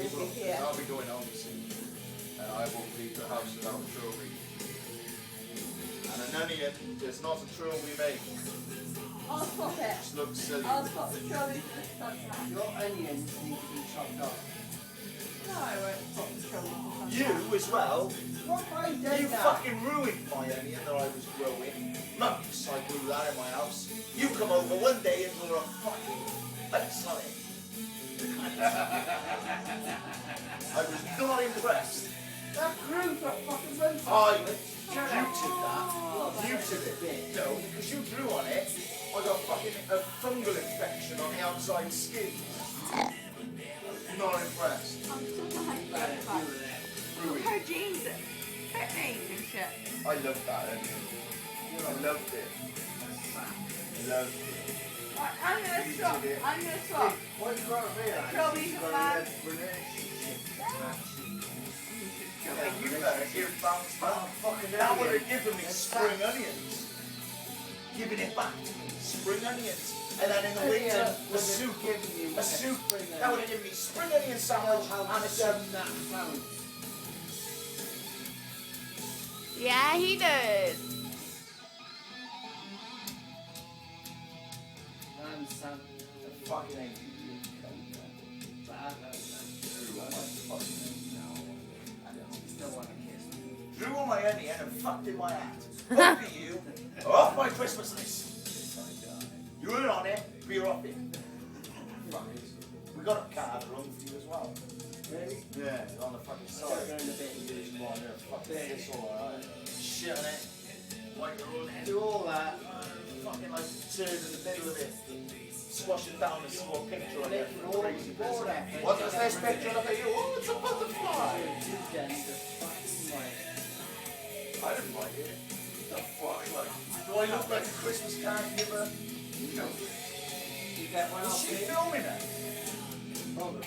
It will be here. I'll be going home soon. And I won't leave the house without a trophy. And an onion is not a trophy mate. I'll swap it. Just looks silly. I'll swap the trophy for the sunset. Your onions need to be chopped off. No, I won't swap the trophy for the sunset. You as well. What have I done You now? fucking ruined my onion that I was growing. Months I grew that in my house. You come over one day and you're a fucking face on it. I was not impressed. That grew for a fucking month. I muted that. Muted it. No, because you drew on it, I got fucking a fungal infection on the outside skin. Not impressed. I'm still behind the other. Look her jeans fitting and shit. I loved that onion. I loved it. Loved it. Right, I'm gonna swap. I'm gonna swap. What you got to realise? Trophy for man. Yeah, you better give bounce back. Fucking That would onion. have given me spring onions. Giving it back to me. Spring onions. And then in the winter, a soup. A soup. That would have given me spring onion sandwich and a soup. That sounds. Yeah, he did. Man, son. I fucking hate you. But I don't know. Drew on my fucking onion now. I don't still want to kiss me. Drew on my onion and fucked in my hat. Fuck you. Off my Christmas list. You were on it, but you're off it. We got a card run for you as well. Really? Yeah, on the fucking I'm side. going a bit and do some more. Fuck this all alright. Shit on it. White roll it. Do all that. Fucking like turn in the middle of it. Squashing down a small picture on it. All Crazy all person. that. What does this picture look at you? Oh, it's a butterfly. You get the fucking way. I didn't like it. The fuck, like, do I look like a Christmas card giver? No. You get one Is off she it. filming it? Probably.